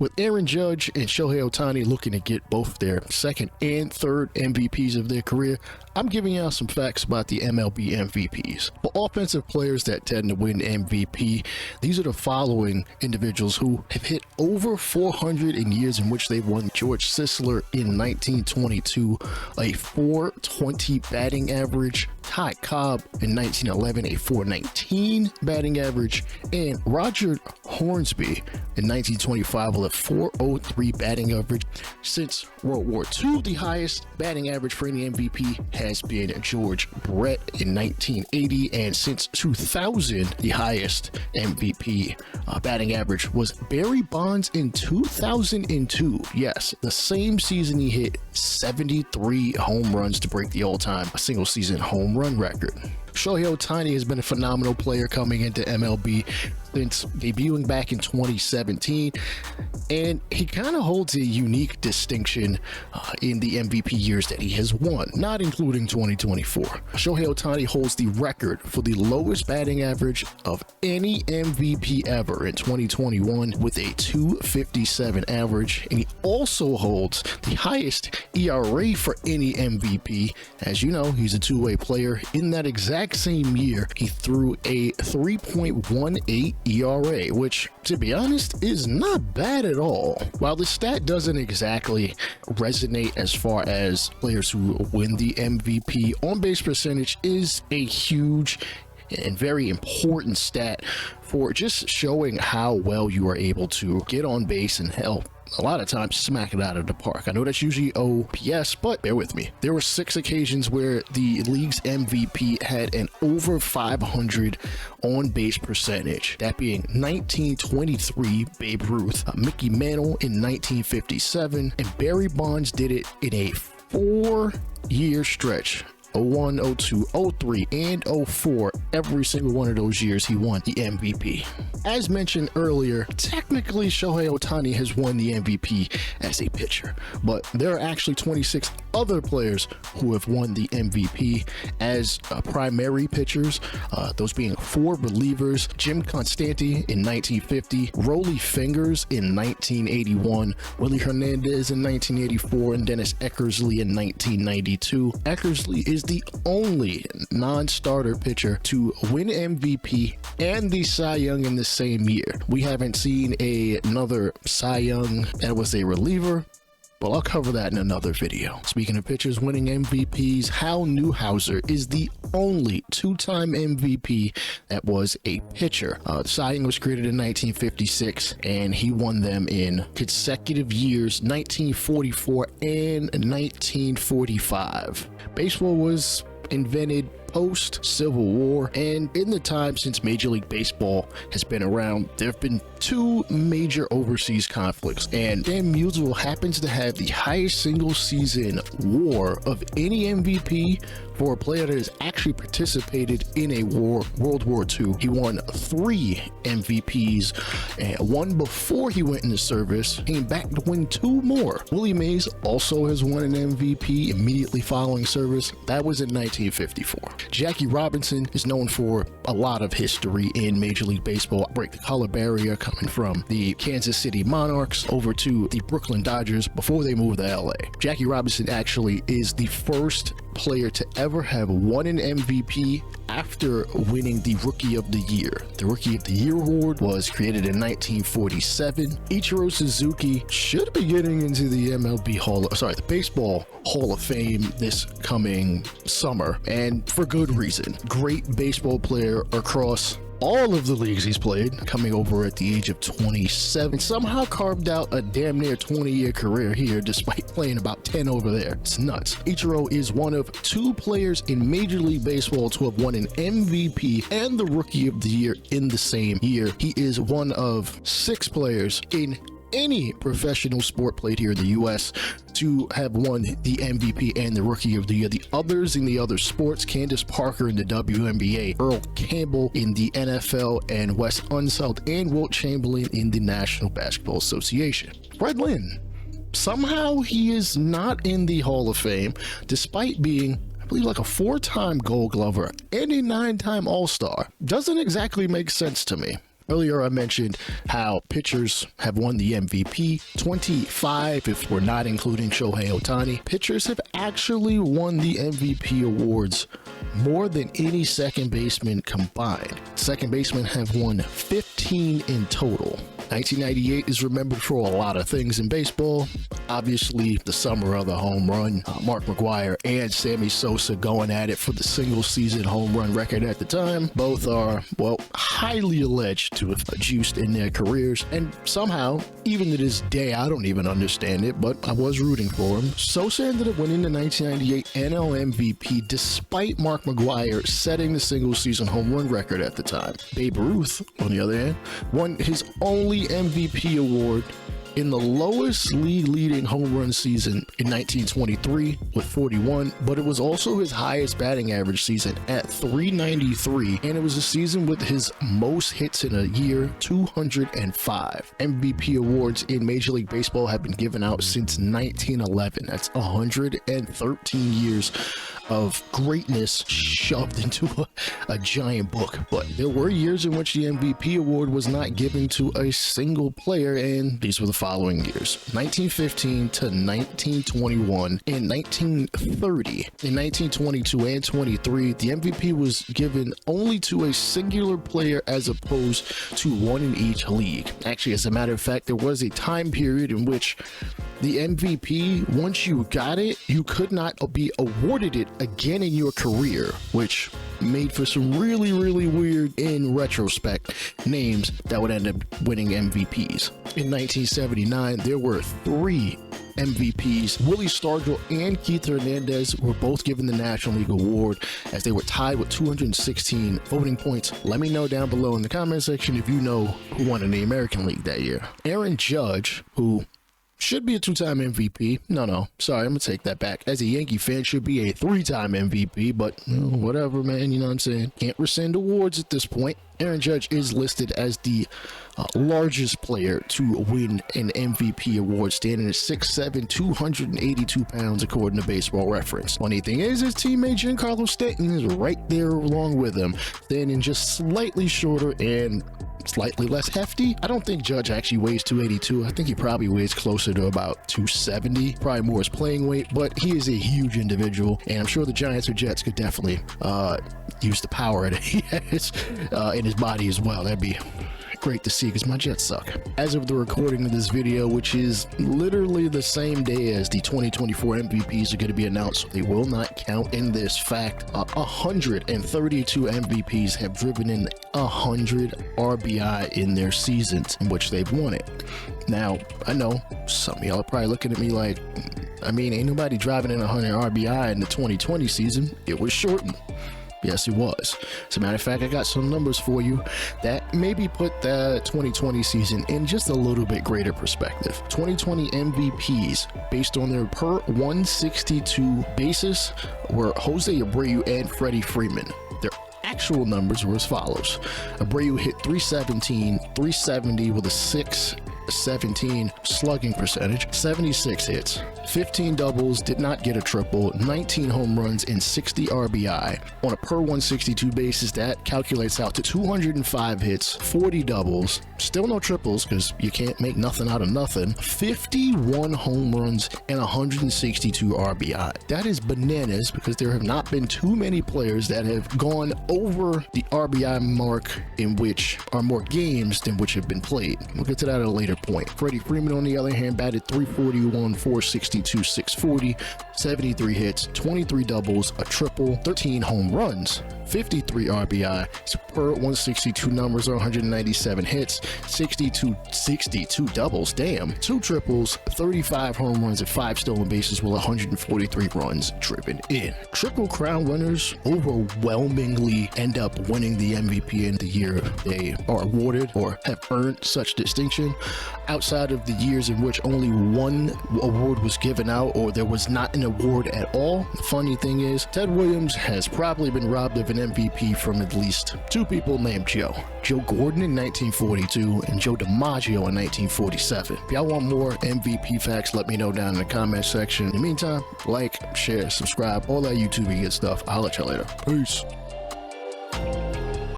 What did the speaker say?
With Aaron Judge and Shohei Ohtani looking to get both their second and third MVPs of their career, I'm giving y'all some facts about the MLB MVPs. For offensive players that tend to win MVP, these are the following individuals who have hit over 400 in years in which they've won. George Sisler in 1922, a 420 batting average. Ty Cobb in 1911, a 419 batting average. And Roger Hornsby in 1925 with a 403 batting average. Since World War II, the highest batting average for any MVP has been George Brett in 1980, and since 2000, the highest MVP batting average was Barry Bonds in 2002. Yes, the same season he hit 73 home runs to break the all-time single season home run record. Shohei Ohtani has been a phenomenal player coming into MLB since debuting back in 2017, and he kind of holds a unique distinction in the MVP years that he has won, not including 2024. Shohei Ohtani holds the record for the lowest batting average of any MVP ever in 2021 with a 257 average, and he also holds the highest ERA for any MVP. As you know, he's a two-way player. In that exact same year, he threw a 3.18 ERA, which, to be honest, is not bad at all. While the stat doesn't exactly resonate as far as players who win the MVP, on-base percentage is a huge and very important stat for just showing how well you are able to get on base and help a lot of times smack it out of the park. I know that's usually OPS, but bear with me. There were 6 occasions where the league's MVP had an over 500 on-base percentage, that being 1923 Babe Ruth, Mickey Mantle in 1957, and Barry Bonds did it in a 4-year stretch. 01, 02, 03, and 04, every single one of those years he won the MVP. As mentioned earlier, technically Shohei Ohtani has won the MVP as a pitcher, but there are actually 26 other players who have won the MVP as primary pitchers, those being 4 relievers: Jim Constanti in 1950, Rollie Fingers in 1981, Willie Hernandez in 1984, and Dennis Eckersley in 1992. Eckersley is the only non-starter pitcher to win MVP and the Cy Young in the same year. We haven't seen another Cy Young that was a reliever, but I'll cover that in another video. Speaking of pitchers winning MVPs, Hal Newhouser is the only 2-time MVP that was a pitcher. Cy Young was created in 1956, and he won them in consecutive years, 1944 and 1945. Baseball was invented post-Civil War, and in the time since Major League Baseball has been around, there have been 2 major overseas conflicts, and Stan Musial happens to have the highest single season WAR of any MVP for a player that has actually participated in a war, World War II. He won 3 MVPs, and 1 before he went into service, came back to win 2 more. Willie Mays also has won an MVP immediately following service. That was in 1954. Jackie Robinson is known for a lot of history in Major League Baseball. Break the color barrier, coming from the Kansas City Monarchs over to the Brooklyn Dodgers before they moved to LA. Jackie Robinson actually is the first player to ever have won an MVP after winning the Rookie of the Year. The Rookie of the Year award was created in 1947. Ichiro Suzuki should be getting into the the Baseball Hall of Fame this coming summer, and for good reason. Great baseball player across all of the leagues he's played, coming over at the age of 27, somehow carved out a damn near 20-year career here despite playing about 10 over there. It's nuts. Ichiro is one of 2 players in Major League Baseball to have won an MVP and the Rookie of the Year in the same year. He is one of 6 players in any professional sport played here in the US to have won the MVP and the Rookie of the Year. The others in the other sports: Candace Parker in the WNBA, Earl Campbell in the NFL, and Wes Unseld and Wilt Chamberlain in the National Basketball Association. Fred Lynn, somehow he is not in the Hall of Fame despite being, I believe, like a 4-time Gold Glover and a 9-time All-Star. Doesn't exactly make sense to me. Earlier, I mentioned how pitchers have won the MVP, 25 if we're not including Shohei Ohtani. Pitchers have actually won the MVP awards more than any second baseman combined. Second basemen have won 15 in total. 1998 is remembered for a lot of things in baseball. Obviously, the summer of the home run, Mark McGwire and Sammy Sosa going at it for the single season home run record at the time. Both are, well, highly alleged to have juiced in their careers, and somehow, even to this day, I don't even understand it, but I was rooting for him. Sosa ended up winning the 1998 NL MVP despite Mark McGwire setting the single season home run record at the time. Babe Ruth, on the other hand, won his only MVP award in the lowest league leading home run season in 1923 with 41, but it was also his highest batting average season at 393, and it was a season with his most hits in a year, 205. MVP awards in Major League Baseball have been given out since 1911. That's 113 years of greatness shoved into a giant book. But there were years in which the MVP award was not given to a single player, and these were the following years: 1915 to 1921 and 1930. In 1922 and 23, the MVP was given only to a singular player as opposed to one in each league. Actually, as a matter of fact, there was a time period in which the MVP, once you got it, you could not be awarded it again in your career, which made for some really, really weird, in retrospect, names that would end up winning MVPs. In 1979, there were 3 MVPs. Willie Stargell and Keith Hernandez were both given the National League Award as they were tied with 216 voting points. Let me know down below in the comment section if you know who won in the American League that year. Aaron Judge, who should be a 2-time MVP. Sorry, I'm gonna take that back. As a Yankee fan, should be a 3-time MVP, but whatever, man, you know what I'm saying? Can't rescind awards at this point. Aaron Judge is listed as the largest player to win an MVP award, standing at 6'7", 282 pounds, according to Baseball Reference. Funny thing is, his teammate Giancarlo Stanton is right there along with him, standing just slightly shorter and slightly less hefty. I don't think Judge actually weighs 282. I think he probably weighs closer to about 270, probably more his playing weight, but he is a huge individual, and I'm sure the Giants or Jets could definitely use the power that he has in his body as well. That'd be great to see, because my Jets suck. As of the recording of this video, which is literally the same day as the 2024 MVPs are going to be announced, so they will not count in this fact. 132 MVPs have driven in 100 RBI in their seasons in which they've won it. Now, I know some of y'all are probably looking at me like, I mean, ain't nobody driving in 100 RBI in the 2020 season. It was shortened. Yes, it was. As a matter of fact, I got some numbers for you that maybe put the 2020 season in just a little bit greater perspective. 2020 MVPs, based on their per 162 basis, were Jose Abreu and Freddie Freeman. Their actual numbers were as follows: Abreu hit 317, 370 with a 617 slugging percentage, 76 hits, 15 doubles, did not get a triple, 19 home runs, and 60 RBI. On a per 162 basis, that calculates out to 205 hits, 40 doubles, still no triples because you can't make nothing out of nothing, 51 home runs, and 162 RBI. That is bananas, because there have not been too many players that have gone over the RBI mark in which are more games than which have been played. We'll get to that at a later point. Freddie Freeman, on the other hand, batted 341, 462, 640, 73 hits, 23 doubles, a triple, 13 home runs, 53 RBI. His per 162 numbers are 197 hits, 62 doubles, damn, 2 triples, 35 home runs, and 5 stolen bases with 143 runs driven in. Triple Crown winners overwhelmingly end up winning the MVP in the year they are awarded or have earned such distinction, outside of the years in which only one award was given out or there was not an award at all. The funny thing is, Ted Williams has probably been robbed of an MVP from at least 2 people named Joe. Joe Gordon in 1942 and Joe DiMaggio in 1947. If y'all want more MVP facts, let me know down in the comment section. In the meantime, like, share, subscribe, all that YouTube good stuff. I'll let y'all later. Peace.